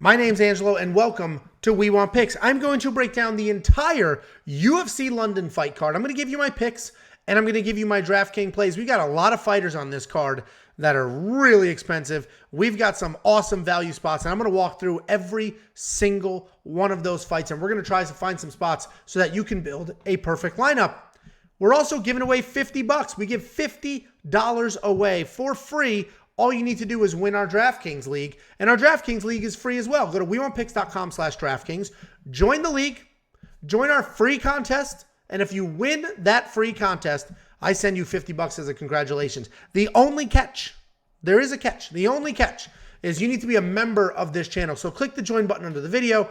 My name's Angelo, and welcome to We Want Picks. I'm going to break down the entire UFC London fight card. I'm going to give you my picks, and I'm going to give you my DraftKings plays. We got a lot of fighters on this card that are really expensive. We've got some awesome value spots, and I'm going to walk through every single one of those fights, and we're going to try to find some spots so that you can build a perfect lineup. We're also giving away $50. We give $50 away for free. All you need to do is win our DraftKings League, and our DraftKings League is free as well. Go to WeWantPicks.com/DraftKings, join the league, join our free contest, and if you win that free contest, I send you $50 as a congratulations. The only catch, there is a catch, the only catch is you need to be a member of this channel. So click the join button under the video.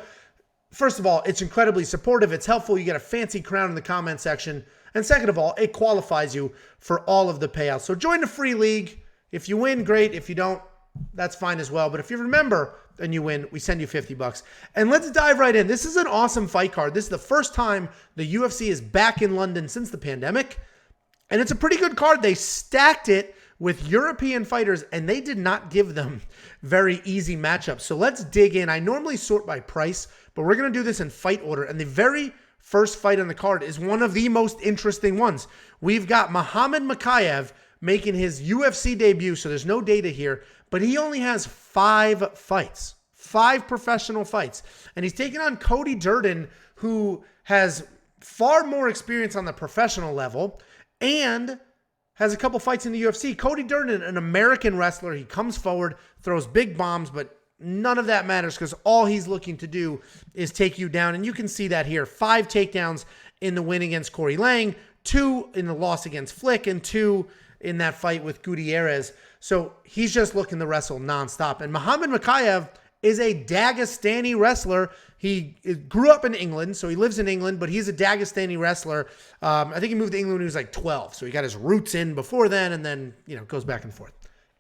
First of all, it's incredibly supportive. It's helpful. You get a fancy crown in the comment section. And second of all, it qualifies you for all of the payouts. So join the free league. If you win, great. If you don't, that's fine as well. But if you remember and you win, we send you $50. And let's dive right in. This is an awesome fight card. This is the first time the UFC is back in London since the pandemic. And it's a pretty good card. They stacked it with European fighters, and they did not give them very easy matchups. So let's dig in. I normally sort by price, but we're going to do this in fight order. And the very first fight on the card is one of the most interesting ones. We've got Muhammad Mokaev making his UFC debut, so there's no data here, but he only has 5 fights, 5 professional fights. And he's taking on CODY DURDEN, who has far more experience on the professional level and has a couple fights in the UFC. CODY DURDEN, an American wrestler, he comes forward, throws big bombs, but none of that matters because all he's looking to do is take you down. And you can see that here. 5 takedowns in the win against Corey Lang, 2 in the loss against Flick, and 2 in that fight with Gutierrez. So he's just looking to wrestle nonstop. And Muhammad Mokaev is a Dagestani wrestler. He grew up in England, so he lives in England, but he's a Dagestani wrestler. I think he moved to England when he was like 12, so he got his roots in before then, and then, you know, goes back and forth.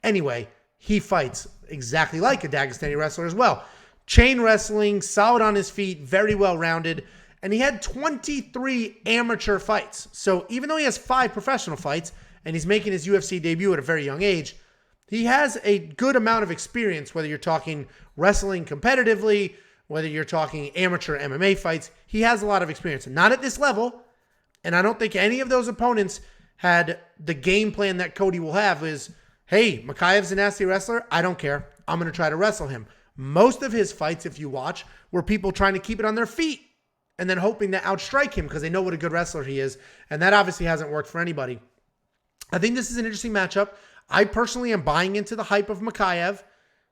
Anyway, he fights exactly like a Dagestani wrestler as well. Chain wrestling, solid on his feet, very well-rounded, and he had 23 amateur fights. So even though he has 5 professional fights, and he's making his UFC debut at a very young age, he has a good amount of experience, whether you're talking wrestling competitively, whether you're talking amateur MMA fights. He has a lot of experience. Not at this level, and I don't think any of those opponents had the game plan that CODY will have is, hey, Mokaev's a nasty wrestler. I don't care. I'm going to try to wrestle him. Most of his fights, if you watch, were people trying to keep it on their feet and then hoping to outstrike him because they know what a good wrestler he is, and that obviously hasn't worked for anybody. I think this is an interesting matchup. I personally am buying into the hype of Mokaev,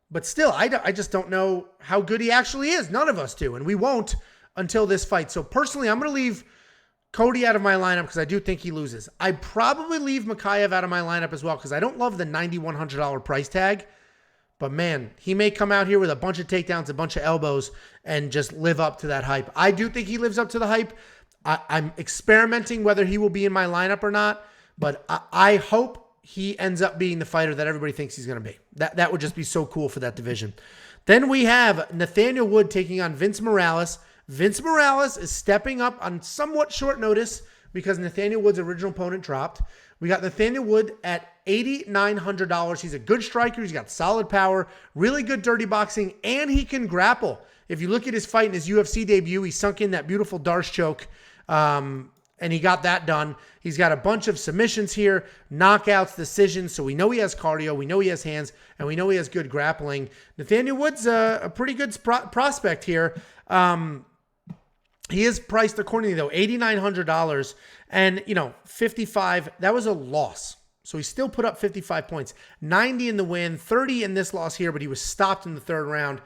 but still, I just don't know how good he actually is. None of us do, and we won't until this fight. So personally, I'm going to leave CODY out of my lineup because I do think he loses. I'd probably leave Mokaev out of my lineup as well because I don't love the $9,100 price tag. But man, he may come out here with a bunch of takedowns, a bunch of elbows, and just live up to that hype. I do think he lives up to the hype. I'm experimenting whether he will be in my lineup or not. But I hope he ends up being the fighter that everybody thinks he's going to be. That would just be so cool for that division. Then we have Nathaniel Wood taking on Vince Morales. Vince Morales is stepping up on somewhat short notice because Nathaniel Wood's original opponent dropped. We got Nathaniel Wood at $8,900. He's a good striker. He's got solid power, really good dirty boxing, and he can grapple. If you look at his fight in his UFC debut, he sunk in that beautiful Darce choke. And he got that done. He's got a bunch of submissions here, knockouts, decisions. So we know he has cardio. We know he has hands. And we know he has good grappling. Nathaniel Wood's a pretty good prospect here. He is priced accordingly, though, $8,900. And, you know, 55, that was a loss. So he still put up 55 points. 90 in the win, 30 in this loss here, but he was stopped in the 3rd round.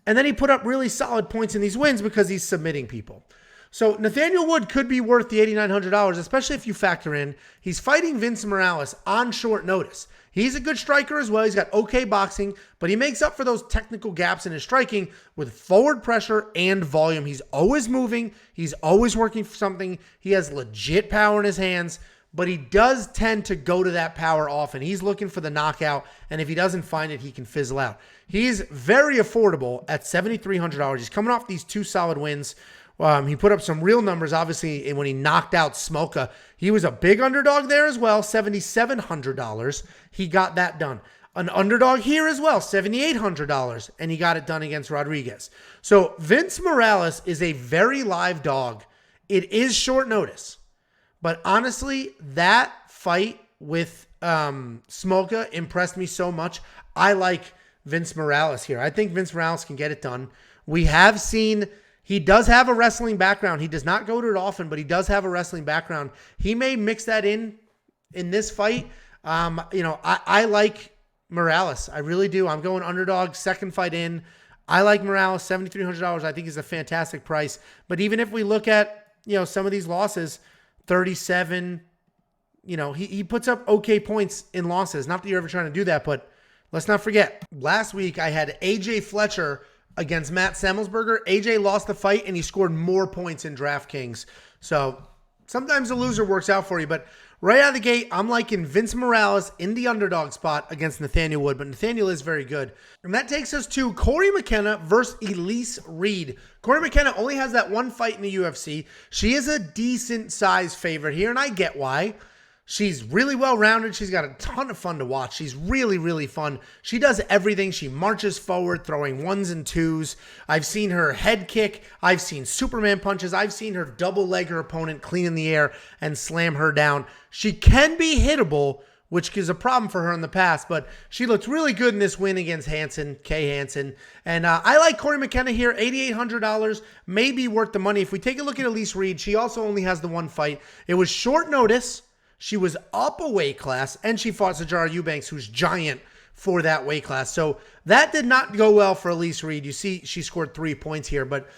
And then he put up really solid points in these wins because he's submitting people. So Nathaniel Wood could be worth the $8,900, especially if you factor in he's fighting Vince Morales on short notice. He's a good striker as well. He's got okay boxing, but he makes up for those technical gaps in his striking with forward pressure and volume. He's always moving. He's always working for something. He has legit power in his hands, but he does tend to go to that power often. He's looking for the knockout, and if he doesn't find it, he can fizzle out. He's very affordable at $7,300. He's coming off these 2 solid wins. He put up some real numbers, obviously, when he knocked out Smolka. He was a big underdog there as well, $7,700. He got that done. An underdog here as well, $7,800, and he got it done against Rodriguez. So Vince Morales is a very live dog. It is short notice, but honestly, that fight with Smolka impressed me so much. I like Vince Morales here. I think Vince Morales can get it done. We have seen he does have a wrestling background. He does not go to it often, but he does have a wrestling background. He may mix that in this fight. I like Morales. I really do. I'm going underdog, second fight in. I like Morales, $7,300. I think is a fantastic price. But even if we look at, some of these losses, 37, he puts up okay points in losses. Not that you're ever trying to do that, but let's not forget. Last week, I had AJ Fletcher against Matt Semmelsberger. AJ lost the fight, and he scored more points in DraftKings. So sometimes the loser works out for you, but right out of the gate, I'm liking Vince Morales in the underdog spot against Nathaniel Wood, but Nathaniel is very good. And that takes us to Cory McKenna versus Elise Reed. Cory McKenna only has that one fight in the UFC. She is a decent size favorite here, and I get why. She's really well-rounded. She's got a ton of fun to watch. She's really, really fun. She does everything. She marches forward, throwing ones and twos. I've seen her head kick. I've seen Superman punches. I've seen her double leg her opponent clean in the air and slam her down. She can be hittable, which is a problem for her in the past, but she looked really good in this win against Kay Hansen. And I like Cory McKenna here, $8,800, may be worth the money. If we take a look at Elise Reed, she also only has the one fight. It was short notice. She was up a weight class, and she fought Sijara Eubanks, who's giant for that weight class. So that did not go well for Elise Reed. You see, she scored 3 points here, but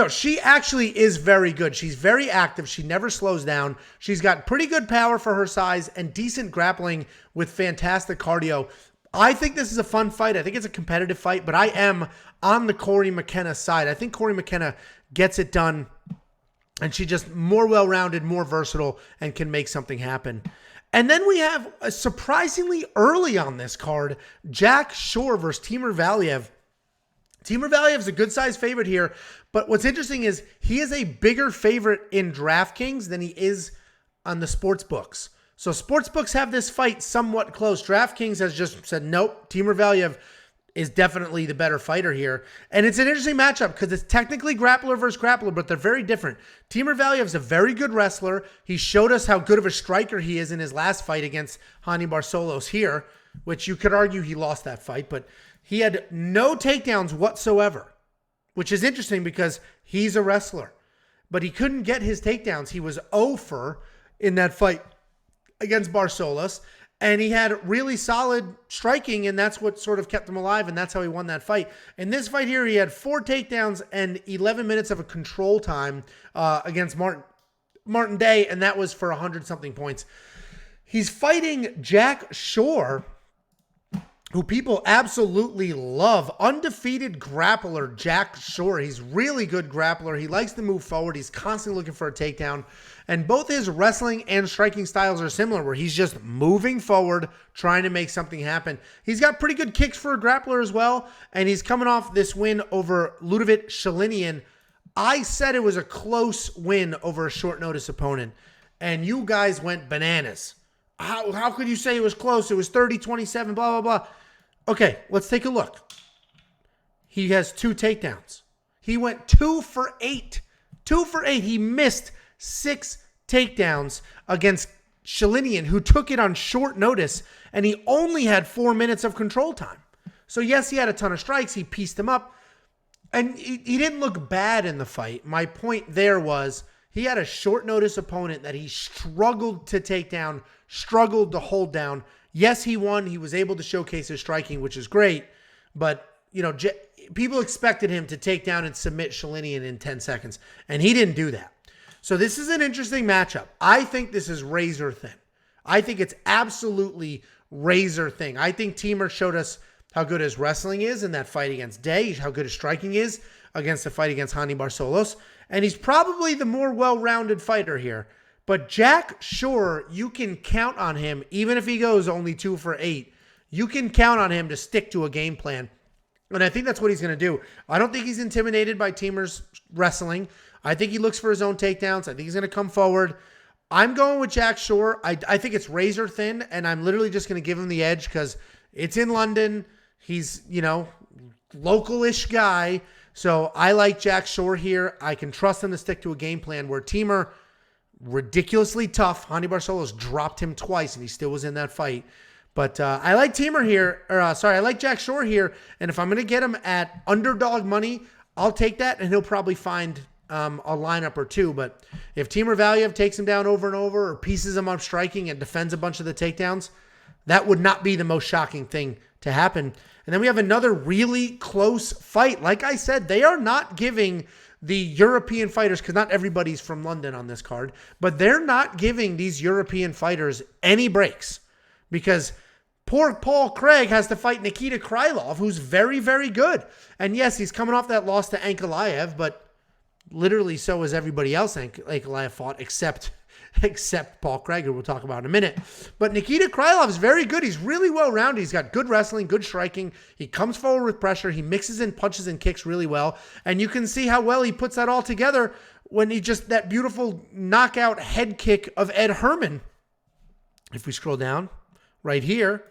she actually is very good. She's very active. She never slows down. She's got pretty good power for her size and decent grappling with fantastic cardio. I think this is a fun fight. I think it's a competitive fight, but I am on the Cory McKenna side. I think Cory McKenna gets it done. And she's just more well-rounded, more versatile, and can make something happen. And then we have, surprisingly early on this card, Jack Shore versus TIMUR VALEV. TIMUR VALEV is a good-sized favorite here, but what's interesting is he is a bigger favorite in DraftKings than he is on the sports books. So sports books have this fight somewhat close. DraftKings has just said, nope, TIMUR VALEV is definitely the better fighter here. And it's an interesting matchup because it's technically grappler versus grappler, but they're very different. TIMUR VALEV is a very good wrestler. He showed us how good of a striker he is in his last fight against Hani Barcelos here, which you could argue he lost that fight, but he had no takedowns whatsoever, which is interesting because he's a wrestler. But he couldn't get his takedowns. He was 0-for in that fight against Barcelos. And he had really solid striking, and that's what sort of kept him alive, and that's how he won that fight. In this fight here, he had 4 takedowns and 11 minutes of a control time against Martin Day, and that was for 100-something points. He's fighting Jack Shore, who people absolutely love. Undefeated grappler, Jack Shore. He's really good grappler. He likes to move forward. He's constantly looking for a takedown. And both his wrestling and striking styles are similar, where he's just moving forward, trying to make something happen. He's got pretty good kicks for a grappler as well, and he's coming off this win over Ludovic Shalinian. I said it was a close win over a short notice opponent, and you guys went bananas. How could you say it was close? It was 30-27, blah, blah, blah. Okay, let's take a look. He has 2 takedowns. He went 2 for 8. 2 for 8. He missed 6 takedowns against Shalinian, who took it on short notice, and he only had 4 minutes of control time. So yes, he had a ton of strikes. He pieced them up, and he didn't look bad in the fight. My point there was he had a short notice opponent that he struggled to take down, struggled to hold down. Yes, he won. He was able to showcase his striking, which is great. But, people expected him to take down and submit Shalinian in 10 seconds, and he didn't do that. So this is an interesting matchup. I think this is razor thin. I think it's absolutely razor thin. I think TIMUR showed us how good his wrestling is in that fight against Day, how good his striking is against the fight against Hani Barcelos, and he's probably the more well-rounded fighter here. But Jack Shore, you can count on him, even if he goes only 2 for 8. You can count on him to stick to a game plan. And I think that's what he's going to do. I don't think he's intimidated by TIMUR's wrestling. I think he looks for his own takedowns. I think he's going to come forward. I'm going with Jack Shore. I think it's razor thin, and I'm literally just going to give him the edge because It's in London. He's, local-ish guy. So I like Jack Shore here. I can trust him to stick to a game plan where TIMUR, ridiculously tough. Hani Barcelos dropped him twice, and he still was in that fight. But I like TIMUR here. I like Jack Shore here. And if I'm going to get him at underdog money, I'll take that, and he'll probably find a lineup or two. But if TIMUR VALEV takes him down over and over or pieces him up striking and defends a bunch of the takedowns, that would not be the most shocking thing to happen. And then we have another really close fight. Like I said, they are not giving the European fighters, because not everybody's from London on this card, but they're not giving these European fighters any breaks, because poor Paul Craig has to fight Nikita Krylov, who's very, very good. And yes, he's coming off that loss to Ankalaev, but literally so is everybody else Ankalaev fought, except Paul Craig, who we'll talk about in a minute. But Nikita Krylov is very good. He's really well-rounded. He's got good wrestling, good striking. He comes forward with pressure. He mixes in punches and kicks really well. And you can see how well he puts that all together when that beautiful knockout head kick of Ed Herman. If we scroll down right here,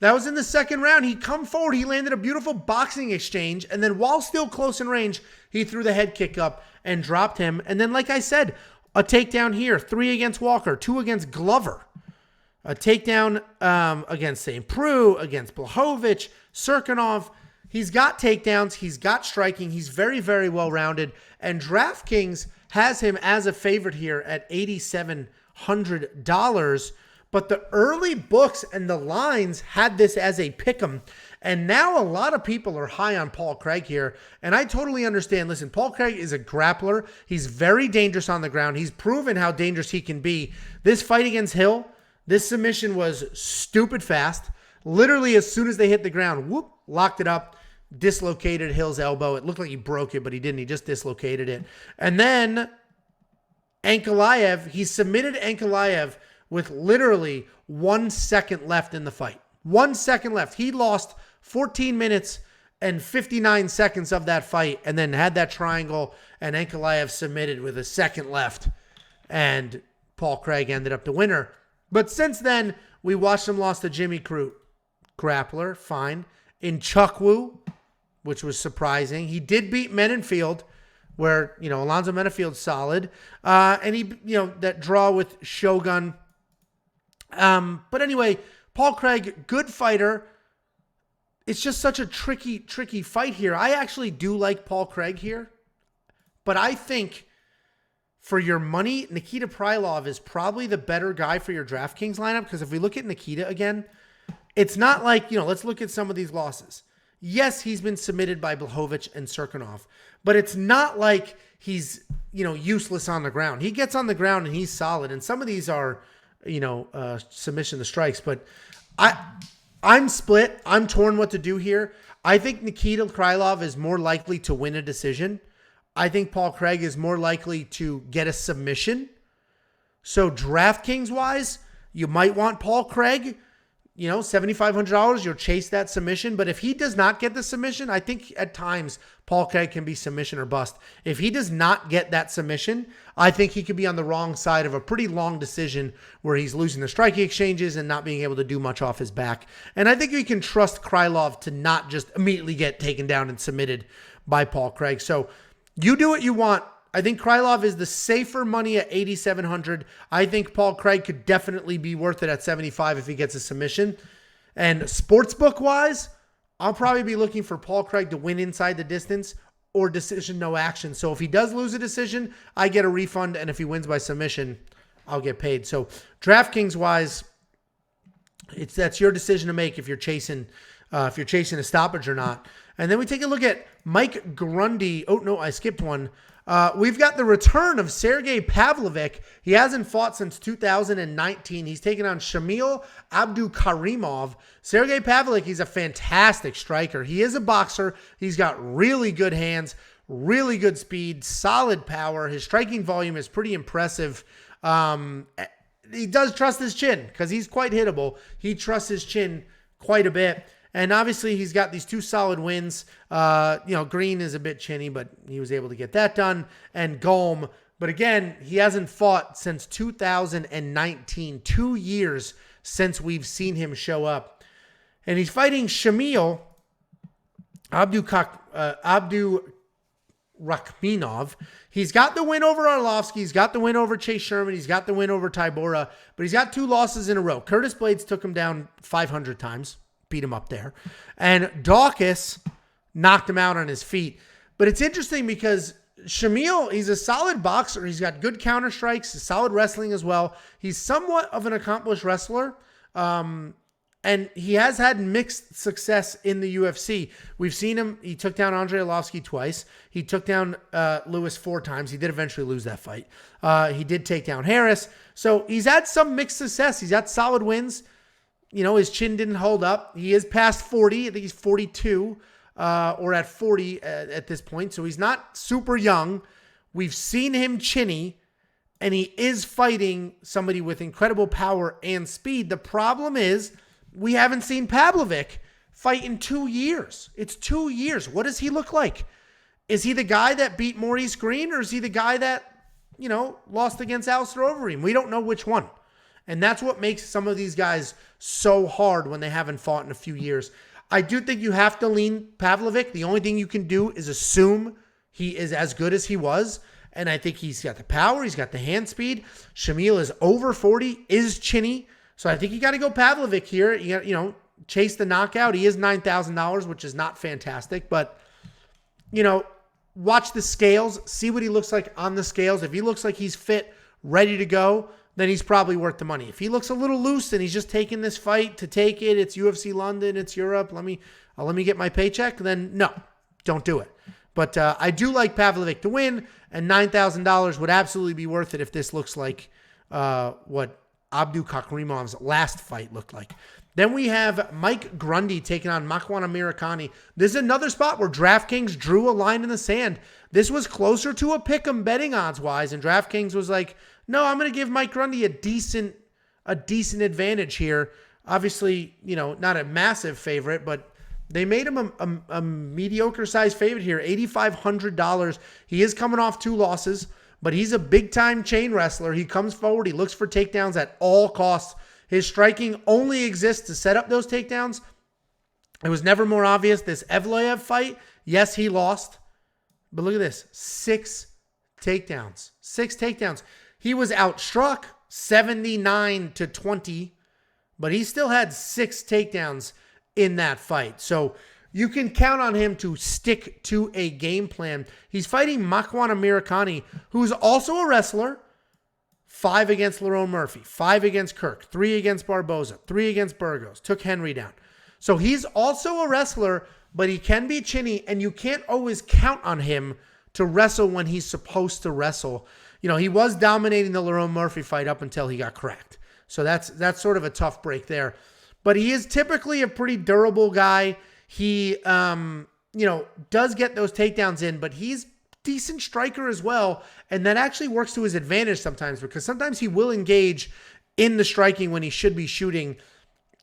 that was in the second round. He come forward. He landed a beautiful boxing exchange. And then while still close in range, he threw the head kick up and dropped him. And then, like I said, a takedown here, 3 against Walker, 2 against Glover. A takedown against St. Preux, against Blachowicz, Serkinov. He's got takedowns. He's got striking. He's very, very well-rounded. And DraftKings has him as a favorite here at $8,700. But the early books and the lines had this as a pick'em. And now a lot of people are high on Paul Craig here. And I totally understand. Listen, Paul Craig is a grappler. He's very dangerous on the ground. He's proven how dangerous he can be. This fight against Hill, this submission was stupid fast. Literally as soon as they hit the ground, whoop, locked it up, dislocated Hill's elbow. It looked like he broke it, but he didn't. He just dislocated it. And then Ankalaev, he submitted Ankalaev with literally 1 second left in the fight. 1 second left. He lost 14 minutes and 59 seconds of that fight, and then had that triangle, and Ankalaev submitted with a second left, and Paul Craig ended up the winner. But since then, we watched him lost to Jimmy Crute. Grappler, fine. In Chukwu, which was surprising. He did beat Menenfield, where, Alonzo Menenfield's solid. And he, that draw with Shogun. But anyway, Paul Craig, good fighter. It's just such a tricky fight here. I actually do like Paul Craig here, but I think for your money, Nikita Krylov is probably the better guy for your DraftKings lineup, because if we look at Nikita again, it's not like, let's look at some of these losses. Yes, he's been submitted by Blachowicz and Serkinov, but it's not like he's, useless on the ground. He gets on the ground and he's solid, and some of these are, submission to strikes, but I'm split. I'm torn what to do here. I think Nikita Krylov is more likely to win a decision. I think Paul Craig is more likely to get a submission. So DraftKings wise, you might want Paul Craig. $7,500, you'll chase that submission. But if he does not get the submission, I think at times Paul Craig can be submission or bust. If he does not get that submission, I think he could be on the wrong side of a pretty long decision where he's losing the striking exchanges and not being able to do much off his back. And I think we can trust Krylov to not just immediately get taken down and submitted by Paul Craig. So you do what you want. I think Krylov is the safer money at $8,700. I think Paul Craig could definitely be worth it at $75 if he gets a submission. And sportsbook-wise, I'll probably be looking for Paul Craig to win inside the distance or decision no action. So if he does lose a decision, I get a refund. And if he wins by submission, I'll get paid. So DraftKings-wise, that's your decision to make if you're chasing a stoppage or not. And then we take a look at Mike Grundy. Oh, no, I skipped one. We've got the return of Sergey Pavlovich. He hasn't fought since 2019. He's taken on Shamil Abdukarimov. Sergey Pavlovich, he's a fantastic striker. He is a boxer. He's got really good hands, really good speed, solid power. His striking volume is pretty impressive. He does trust his chin because he's quite hittable. He trusts his chin quite a bit. And obviously, he's got these 2 solid wins. Green is a bit chinny, but he was able to get that done. And Golm. But again, he hasn't fought since 2019. 2 years since we've seen him show up. And he's fighting Shamil Abdurakhmanov. He's got the win over Arlovsky. He's got the win over Chase Sherman. He's got the win over Tybura. But he's got 2 losses in a row. Curtis Blades took him down 500 times. Beat him up there. And Dawkins knocked him out on his feet. But it's interesting because Shamil, he's a solid boxer. He's got good counter strikes, solid wrestling as well. He's somewhat of an accomplished wrestler. And he has had mixed success in the UFC. We've seen him. He took down Andrei Arlovsky twice. He took down Lewis 4 times. He did eventually lose that fight. He did take down Harris. So he's had some mixed success. He's had solid wins. You know, his chin didn't hold up. He is past 40. I think he's 42 or at 40 at this point. So he's not super young. We've seen him chinny, and he is fighting somebody with incredible power and speed. The problem is, we haven't seen Pavlovic fight in 2 years. It's 2 years. What does he look like? Is he the guy that beat Maurice Green, or is he the guy that, you know, lost against Alistair Overeem? We don't know which one. And that's what makes some of these guys so hard when they haven't fought in a few years. I do think you have to lean Pavlovic. The only thing you can do is assume he is as good as he was. And I think he's got the power. He's got the hand speed. Shamil is over 40, is chinny. So I think you got to go Pavlovic here. You got, you know, chase the knockout. He is $9,000, which is not fantastic, but, you know, watch the scales, see what he looks like on the scales. If he looks like he's fit, ready to go, then he's probably worth the money. If he looks a little loose and he's just taking this fight to take it, it's UFC London, it's Europe, let me get my paycheck, then no, don't do it. But I do like Pavlovic to win, and $9,000 would absolutely be worth it if this looks like what Abdurakhmanov's last fight looked like. Then we have Mike Grundy taking on Makwan Amirkhani. This is another spot where DraftKings drew a line in the sand. This was closer to a pick'em betting odds-wise, and DraftKings was like, no, I'm going to give Mike Grundy a decent advantage here. Obviously, you know, not a massive favorite, but they made him a mediocre-sized favorite here, $8,500. He is coming off 2 losses. But he's a big-time chain wrestler. He comes forward. He looks for takedowns at all costs. His striking only exists to set up those takedowns. It was never more obvious. This Evloev fight, yes, he lost. But look at this. 6 takedowns. 6 takedowns. He was outstruck 79-20, but he still had 6 takedowns in that fight. So you can count on him to stick to a game plan. He's fighting Makwan Amirkhani, who's also a wrestler. 5 against Lerone Murphy, 5 against Kirk, 3 against Barboza, 3 against Burgos, took Henry down. So he's also a wrestler, but he can be chinny, and you can't always count on him to wrestle when he's supposed to wrestle. You know, he was dominating the Lerone Murphy fight up until he got cracked. So that's sort of a tough break there. But he is typically a pretty durable guy. He, you know, does get those takedowns in, but he's decent striker as well. And that actually works to his advantage sometimes, because sometimes he will engage in the striking when he should be shooting.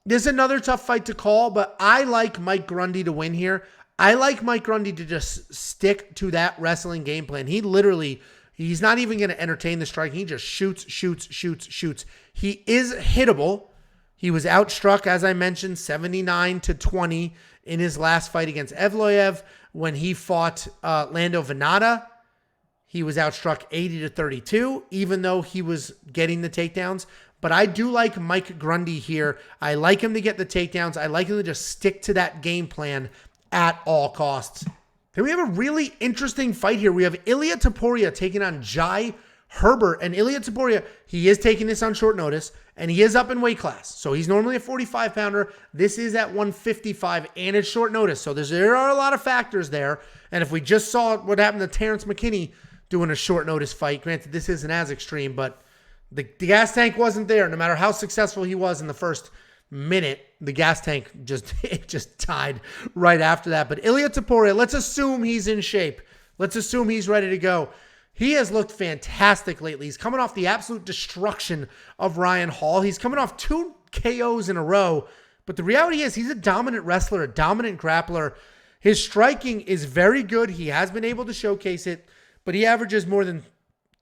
This is another tough fight to call, but I like Mike Grundy to win here. I like Mike Grundy to just stick to that wrestling game plan. He's not even going to entertain the striking. He just shoots. He is hittable. He was outstruck, as I mentioned, 79-20 in his last fight against Evloev. When he fought Lando Venata, he was outstruck 80-32, even though he was getting the takedowns. But I do like Mike Grundy here. I like him to get the takedowns. I like him to just stick to that game plan at all costs. Then we have a really interesting fight here. We have Ilia Topuria taking on Jai Herbert. And Ilia Topuria, he is taking this on short notice, and he is up in weight class. So he's normally a 45-pounder. This is at 155, and it's short notice. So there are a lot of factors there. And if we just saw what happened to Terrence McKinney doing a short notice fight, granted, this isn't as extreme, but the gas tank wasn't there. No matter how successful he was in the first minute, the gas tank just died right after that. But Ilia Topuria, let's assume he's in shape. Let's assume he's ready to go. He has looked fantastic lately. He's coming off the absolute destruction of Ryan Hall. He's coming off 2 KOs in a row. But the reality is he's a dominant wrestler, a dominant grappler. His striking is very good. He has been able to showcase it, but he averages more than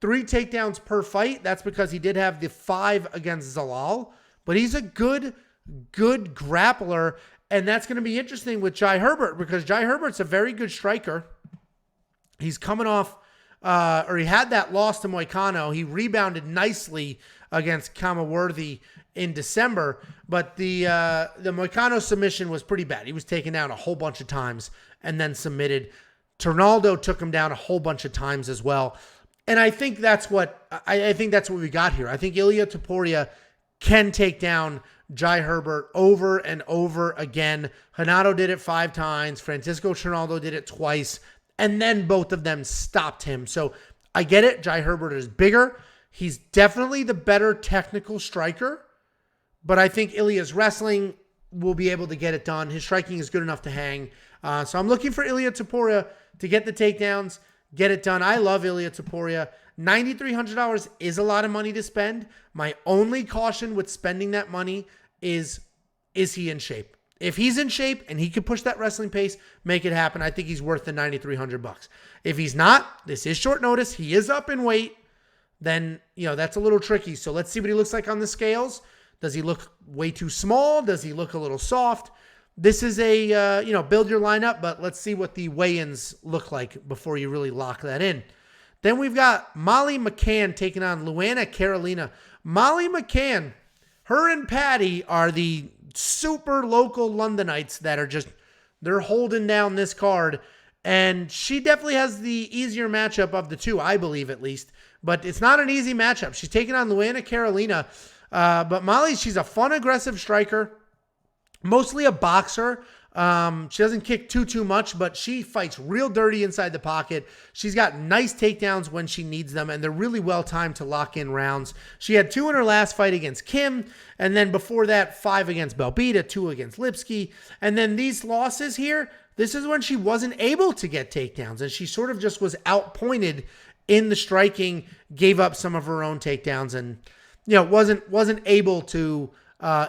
3 takedowns per fight. That's because he did have the 5 against Zalal. But he's a good grappler, And that's going to be interesting with Jai Herbert because Jai Herbert's a very good striker. He's coming off, or he had that loss to Moicano. He rebounded nicely against Kamaworthy in December, but the Moicano submission was pretty bad. He was taken down a whole bunch of times and then submitted. Ternaldo took him down a whole bunch of times as well. And I think that's what we got here. I think Ilia Topuria can take down Jai Herbert over and over again. Renato did it 5 times. Francisco Ternaldo did it twice. And then both of them stopped him. So I get it. Jai Herbert is bigger. He's definitely the better technical striker. But I think Ilia's wrestling will be able to get it done. His striking is good enough to hang. So I'm looking for Ilia Topuria to get the takedowns, get it done. I love Ilia Topuria. $9,300 is a lot of money to spend. My only caution with spending that money is he in shape? If he's in shape and he can push that wrestling pace, make it happen. I think he's worth the $9,300. If he's not, this is short notice. He is up in weight. Then, that's a little tricky. So let's see what he looks like on the scales. Does he look way too small? Does he look a little soft? This is a, build your lineup, but let's see what the weigh-ins look like before you really lock that in. Then we've got Molly McCann taking on LUANA Carolina. Molly McCann, her and Patty are the super local Londonites that are they're holding down this card. And she definitely has the easier matchup of the two, I believe at least. But it's not an easy matchup. She's taking on LUANA Carolina. But Molly, she's a fun, aggressive striker. Mostly a boxer. She doesn't kick too much, but she fights real dirty inside the pocket. She's got nice takedowns when she needs them, and they're really well timed to lock in rounds. She had 2 in her last fight against Kim, and then before that, 5 against Belbita, 2 against Lipsky. And then these losses here, this is when she wasn't able to get takedowns, and she sort of just was outpointed in the striking, gave up some of her own takedowns, and wasn't able to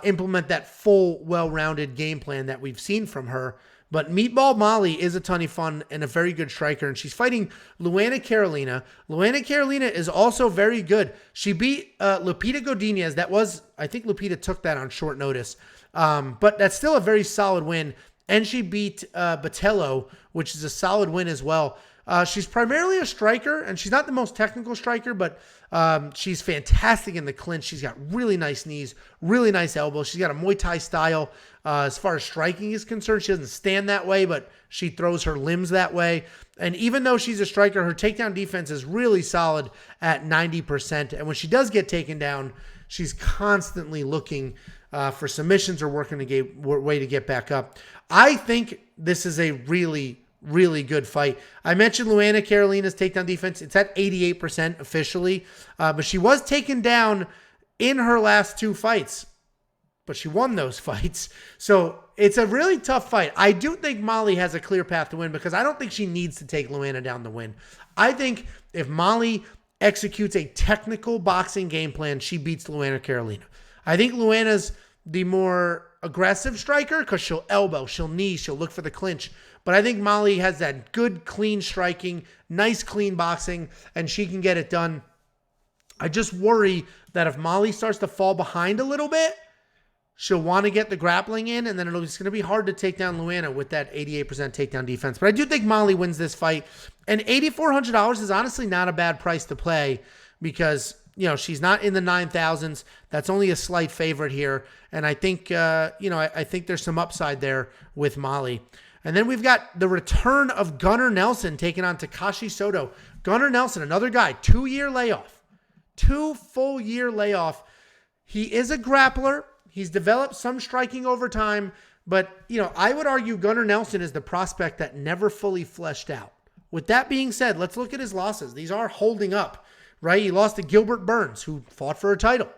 implement that full, well-rounded game plan that we've seen from her. But Meatball Molly is a ton of fun and a very good striker, and she's fighting LUANA Carolina. LUANA Carolina is also very good. She beat Lupita Godinez. I think Lupita took that on short notice, but that's still a very solid win. And she beat Botello, which is a solid win as well. She's primarily a striker, and she's not the most technical striker, but she's fantastic in the clinch. She's got really nice knees, really nice elbows. She's got a Muay Thai style. As far as striking is concerned, she doesn't stand that way, but she throws her limbs that way. And even though she's a striker, her takedown defense is really solid at 90%. And when she does get taken down, she's constantly looking for submissions or working a way to get back up. I think this is a really good fight. I mentioned LUANA Carolina's takedown defense. It's at 88% officially, but she was taken down in her last 2 fights, but she won those fights. So it's a really tough fight. I do think Molly has a clear path to win because I don't think she needs to take LUANA down to win. I think if Molly executes a technical boxing game plan, she beats LUANA Carolina. I think LUANA's the more aggressive striker because she'll elbow, she'll knee, she'll look for the clinch. But I think Molly has that good, clean striking, nice, clean boxing, and she can get it done. I just worry that if Molly starts to fall behind a little bit, she'll want to get the grappling in, and then it's going to be hard to take down LUANA with that 88% takedown defense. But I do think Molly wins this fight. And $8,400 is honestly not a bad price to play because, she's not in the 9,000s. That's only a slight favorite here. And I think, I think there's some upside there with Molly. And then we've got the return of Gunnar Nelson taking on Takashi Soto. Gunnar Nelson, another guy, 2-year layoff. 2 full year layoff. He is a grappler. He's developed some striking over time. But, I would argue Gunnar Nelson is the prospect that never fully fleshed out. With that being said, let's look at his losses. These are holding up, right? He lost to Gilbert Burns, who fought for a title.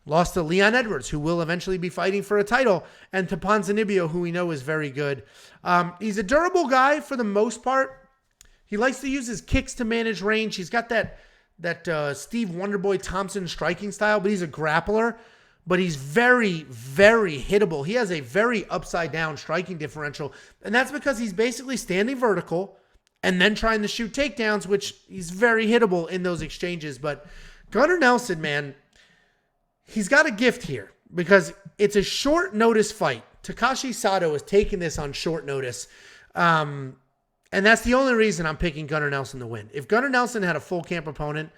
Lost to Leon Edwards, who will eventually be fighting for a title, and to Ponzinibbio, who we know is very good. He's a durable guy for the most part. He likes to use his kicks to manage range. He's got that Steve Wonderboy Thompson striking style, but he's a grappler. But he's very, very hittable. He has a very upside-down striking differential, and that's because he's basically standing vertical and then trying to shoot takedowns, which he's very hittable in those exchanges. But Gunnar Nelson, man, he's got a gift here because it's a short notice fight Takashi Sato is taking this on short notice. And that's the only reason I'm picking Gunnar Nelson to win. If Gunnar Nelson had a full camp opponent,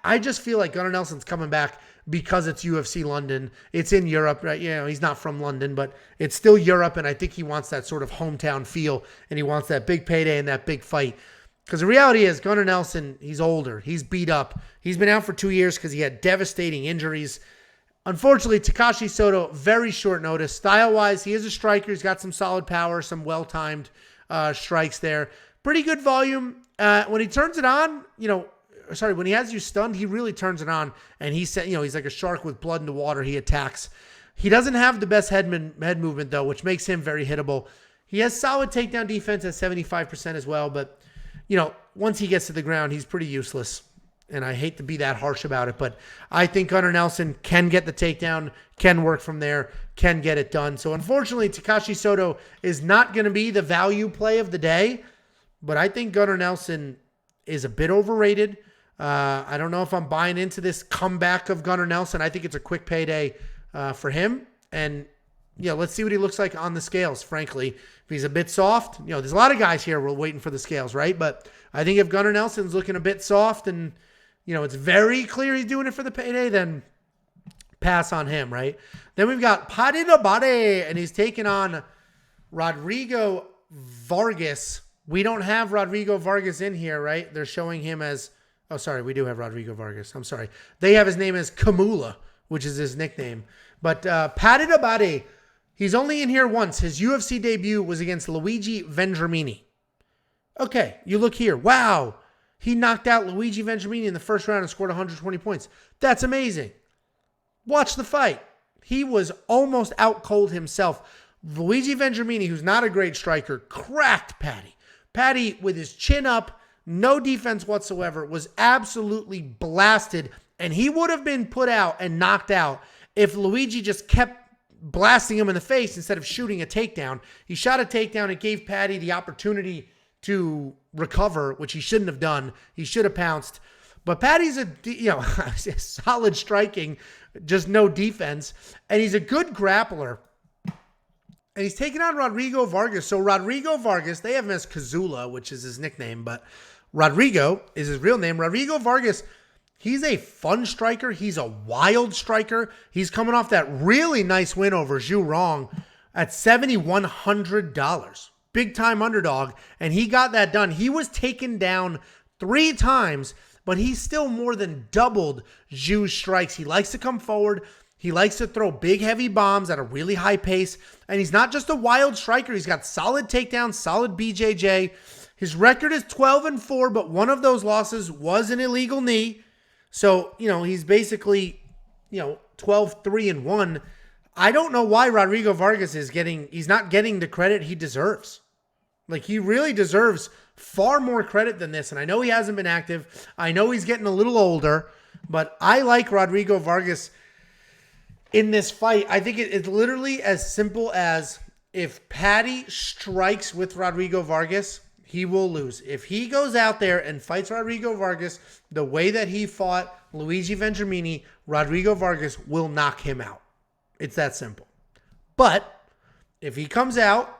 I just feel like Gunnar Nelson's coming back because it's UFC London. It's in Europe, right? You know, he's not from London, but it's still Europe, and I think he wants that sort of hometown feel, and he wants that big payday and that big fight. Because the reality is, Gunnar Nelson, he's older. He's beat up. He's been out for 2 years because he had devastating injuries. Unfortunately, Takashi Sato, very short notice. Style-wise, he is a striker. He's got some solid power, some well-timed strikes there. Pretty good volume. When he turns it on, when he has you stunned, he really turns it on, and he's like a shark with blood in the water. He attacks. He doesn't have the best head movement, though, which makes him very hittable. He has solid takedown defense at 75% as well, but, once he gets to the ground, he's pretty useless, and I hate to be that harsh about it, but I think Gunnar Nelson can get the takedown, can work from there, can get it done. So, unfortunately, Takashi Sato is not going to be the value play of the day, but I think Gunnar Nelson is a bit overrated. I don't know if I'm buying into this comeback of Gunnar Nelson. I think it's a quick payday for him. And, let's see what he looks like on the scales, frankly. If he's a bit soft, there's a lot of guys here we're waiting for the scales, right? But I think if Gunnar Nelson's looking a bit soft and, it's very clear he's doing it for the payday, then pass on him, right? Then we've got Paddy the Body, and he's taking on Rodrigo Vargas. We don't have Rodrigo Vargas in here, right? They're showing him as... Oh, sorry, we do have Rodrigo Vargas. I'm sorry. They have his name as Kamula, which is his nickname. But Paddy the Body, he's only in here once. His UFC debut was against Luigi Vendramini. Okay, you look here. Wow. He knocked out Luigi Vendramini in the first round and scored 120 points. That's amazing. Watch the fight. He was almost out cold himself. Luigi Vendramini, who's not a great striker, cracked Paddy. Paddy, with his chin up, no defense whatsoever, was absolutely blasted, and he would have been put out and knocked out if Luigi just kept blasting him in the face instead of shooting a takedown. He shot a takedown. It gave Paddy the opportunity to recover, which he shouldn't have done. He should have pounced. But Paddy's solid striking, just no defense, and he's a good grappler. And he's taking on Rodrigo Vargas. So Rodrigo Vargas, they have him as KAZULA, which is his nickname, but Rodrigo is his real name. Rodrigo Vargas, he's a fun striker. He's a wild striker. He's coming off that really nice win over Zhu Rong at $7,100. Big time underdog. And he got that done. He was taken down 3 times, but he still more than doubled Zhu's strikes. He likes to come forward. He likes to throw big, heavy bombs at a really high pace. And he's not just a wild striker. He's got solid takedowns, solid BJJ. His record is 12-4, but one of those losses was an illegal knee. So, he's basically, 12-3-1. I don't know why Rodrigo Vargas he's not getting the credit he deserves. Like, he really deserves far more credit than this. And I know he hasn't been active. I know he's getting a little older, but I like Rodrigo Vargas in this fight. I think it's literally as simple as if Paddy strikes with Rodrigo Vargas, he will lose. If he goes out there and fights Rodrigo Vargas the way that he fought Luigi Vendramini, Rodrigo Vargas will knock him out. It's that simple. But if he comes out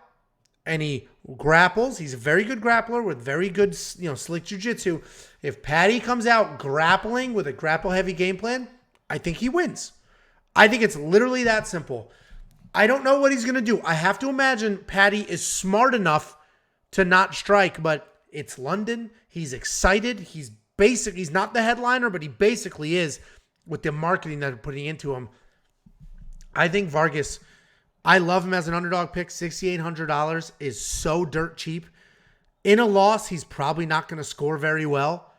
and he grapples, he's a very good grappler with very good, slick jiu-jitsu. If Paddy comes out grappling with a grapple-heavy game plan, I think he wins. I think it's literally that simple. I don't know what he's going to do. I have to imagine Paddy is smart enough to not strike, but it's London. He's excited. He's not the headliner, but he basically is with the marketing that they're putting into him. I think Vargas, I love him as an underdog pick. $6,800 is so dirt cheap. In a loss, he's probably not going to score very well,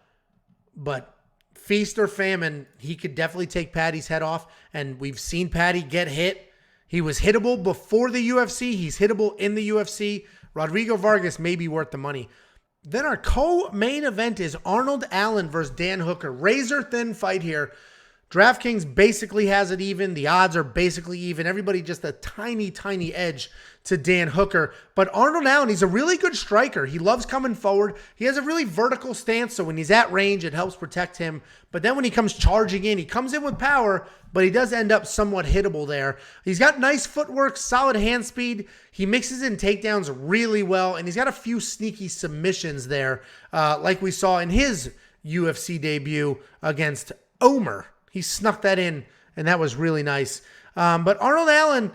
but feast or famine, he could definitely take Paddy's head off, and we've seen Paddy get hit. He was hittable before the UFC. He's hittable in the UFC. Rodrigo Vargas may be worth the money. Then our co-main event is Arnold Allen versus Dan Hooker. Razor thin fight here. DraftKings basically has it even. The odds are basically even. Everybody just a tiny, tiny edge to Dan Hooker. But Arnold Allen, he's a really good striker. He loves coming forward. He has a really vertical stance, so when he's at range, it helps protect him. But then when he comes charging in, he comes in with power, but he does end up somewhat hittable there. He's got nice footwork, solid hand speed. He mixes in takedowns really well, and he's got a few sneaky submissions there, like we saw in his UFC debut against Omer. He snuck that in, and that was really nice. But Arnold Allen,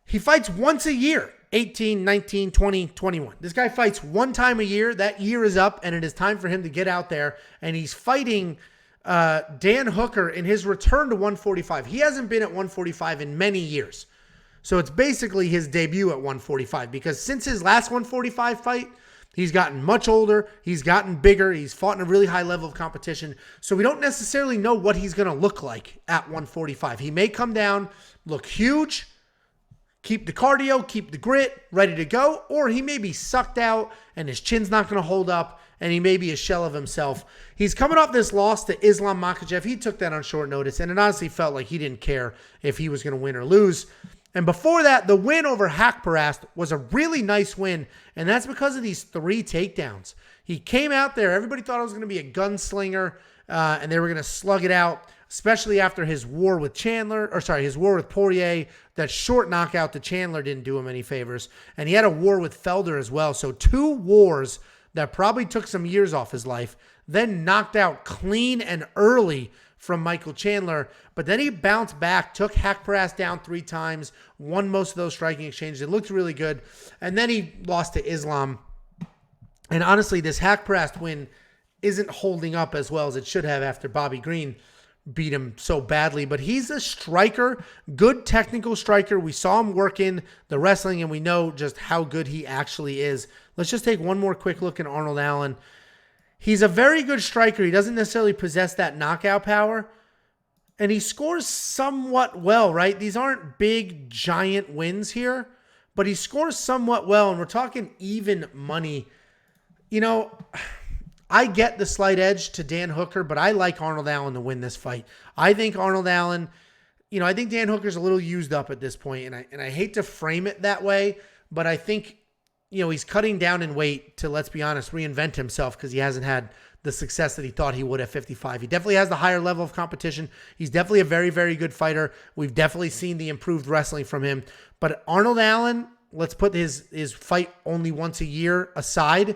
he fights once a year, 18, 19, 20, 21. This guy fights one time a year. That year is up, and it is time for him to get out there. And he's fighting Dan Hooker in his return to 145. He hasn't been at 145 in many years. So it's basically his debut at 145, because since his last 145 fight, he's gotten much older. He's gotten bigger. He's fought in a really high level of competition. So we don't necessarily know what he's going to look like at 145. He may come down, look huge, keep the cardio, keep the grit, ready to go, or he may be sucked out and his chin's not going to hold up and he may be a shell of himself. He's coming off this loss to Islam Makhachev. He took that on short notice, and it honestly felt like he didn't care if he was going to win or lose. And before that, the win over Haqparast was a really nice win, and that's because of these 3 takedowns. He came out there, everybody thought it was going to be a gunslinger, and they were going to slug it out, especially after his war with his war with Poirier. That short knockout to Chandler didn't do him any favors, and he had a war with Felder as well. So 2 wars that probably took some years off his life, then knocked out clean and early from Michael Chandler, but then he bounced back, took Haqparast down 3 times, won most of those striking exchanges. It looked really good, and then he lost to Islam. And honestly, this Haqparast win isn't holding up as well as it should have after Bobby Green beat him so badly, but he's a striker, good technical striker. We saw him work in the wrestling, and we know just how good he actually is. Let's just take one more quick look at Arnold Allen. He's a very good striker. He doesn't necessarily possess that knockout power, and he scores somewhat well, right? These aren't big, giant wins here, but he scores somewhat well, and we're talking even money. You know, I get the slight edge to Dan Hooker, but I like Arnold Allen to win this fight. I think Arnold Allen, I think Dan Hooker's a little used up at this point, and I hate to frame it that way, but I think he's cutting down in weight to, let's be honest, reinvent himself, because he hasn't had the success that he thought he would at 55. He definitely has the higher level of competition. He's definitely a very, very good fighter. We've definitely seen the improved wrestling from him. But Arnold Allen, let's put his fight only once a year aside.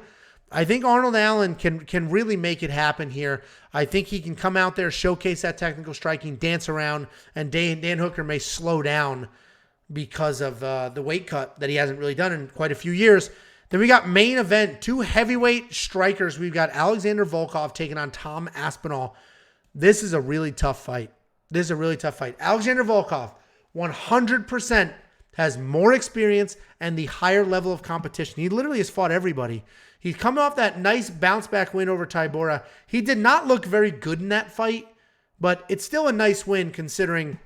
I think Arnold Allen can really make it happen here. I think he can come out there, showcase that technical striking, dance around, and Dan Hooker may slow down because of the weight cut that he hasn't really done in quite a few years. Then we got main event, 2 heavyweight strikers. We've got Alexander Volkov taking on Tom Aspinall. This is a really tough fight. Alexander Volkov, 100% has more experience and the higher level of competition. He literally has fought everybody. He's coming off that nice bounce back win over Tybura. He did not look very good in that fight, but it's still a nice win considering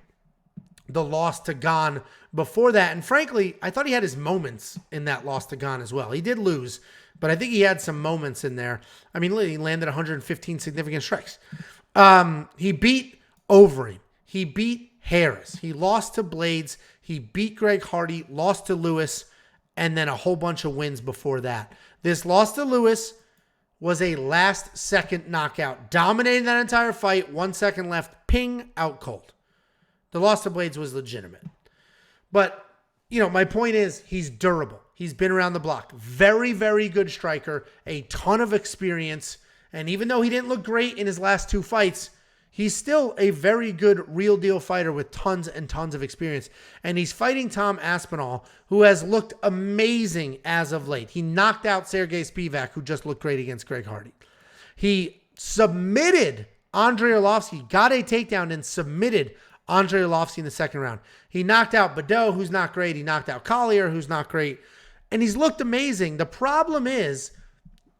the loss to Gane before that. And frankly, I thought he had his moments in that loss to Gane as well. He did lose, but I think he had some moments in there. I mean, he landed 115 significant strikes. He beat Overeem. He beat Harris. He lost to Blades. He beat Greg Hardy, lost to Lewis, and then a whole bunch of wins before that. This loss to Lewis was a last-second knockout. Dominating that entire fight. 1 second left. Ping, out cold. The loss to Blades was legitimate. But, my point is he's durable. He's been around the block. Very, very good striker. A ton of experience. And even though he didn't look great in his last 2 fights, he's still a very good real deal fighter with tons and tons of experience. And he's fighting Tom Aspinall, who has looked amazing as of late. He knocked out Sergey Spivak, who just looked great against Greg Hardy. He submitted Andrei Arlovsky, got a takedown and submitted Andrei Arlovsky in the second round. He knocked out BETU, who's not great. He knocked out Collier, who's not great. And he's looked amazing. The problem is,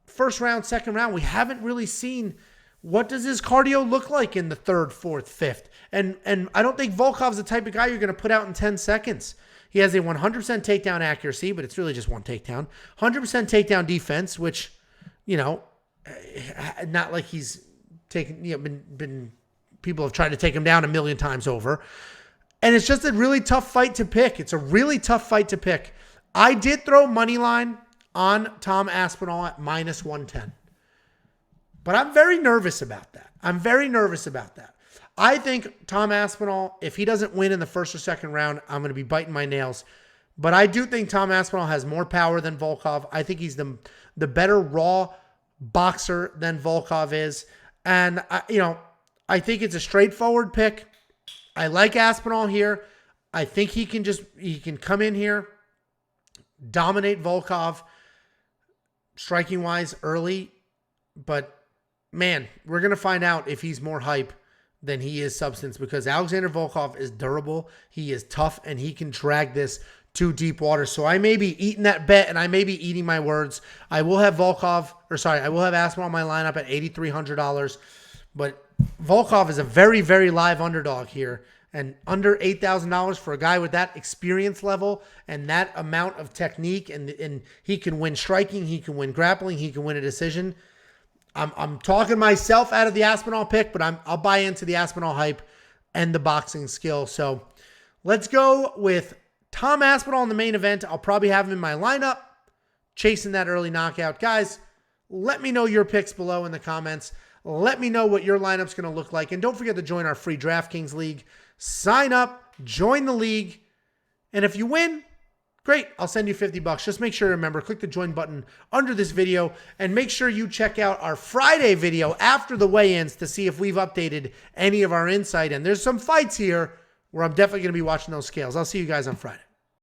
first round, second round, we haven't really seen what does his cardio look like in the 3rd, 4th, 5th. And I don't think Volkov's the type of guy you're going to put out in 10 seconds. He has a 100% takedown accuracy, but it's really just 1 takedown. 100% takedown defense, which, not like he's taken, been people have tried to take him down a million times over. And it's just a really tough fight to pick. It's a really tough fight to pick. I did throw money line on Tom Aspinall at -110. But I'm very nervous about that. I'm very nervous about that. I think Tom Aspinall, if he doesn't win in the first or second round, I'm going to be biting my nails. But I do think Tom Aspinall has more power than Volkov. I think he's the better raw boxer than Volkov is. And, I think it's a straightforward pick. I like Aspinall here. I think he can come in here, dominate Volkov striking-wise early. But, man, we're going to find out if he's more hype than he is substance, because Alexander Volkov is durable, he is tough, and he can drag this to deep water. So I may be eating that bet, and I may be eating my words. I will have I will have Aspinall on my lineup at $8,300, but Volkov is a very, very live underdog here, and under $8,000 for a guy with that experience level and that amount of technique, and he can win striking, he can win grappling, he can win a decision. I'm talking myself out of the Aspinall pick, but I'll buy into the Aspinall hype and the boxing skill. So let's go with Tom Aspinall in the main event. I'll probably have him in my lineup, chasing that early knockout. Guys, let me know your picks below in the comments. Let me know what your lineup's going to look like. And don't forget to join our free DraftKings League. Sign up, join the league, and if you win, great, I'll send you $50. Just make sure to remember, click the join button under this video, and make sure you check out our Friday video after the weigh-ins to see if we've updated any of our insight. And there's some fights here where I'm definitely going to be watching those scales. I'll see you guys on Friday.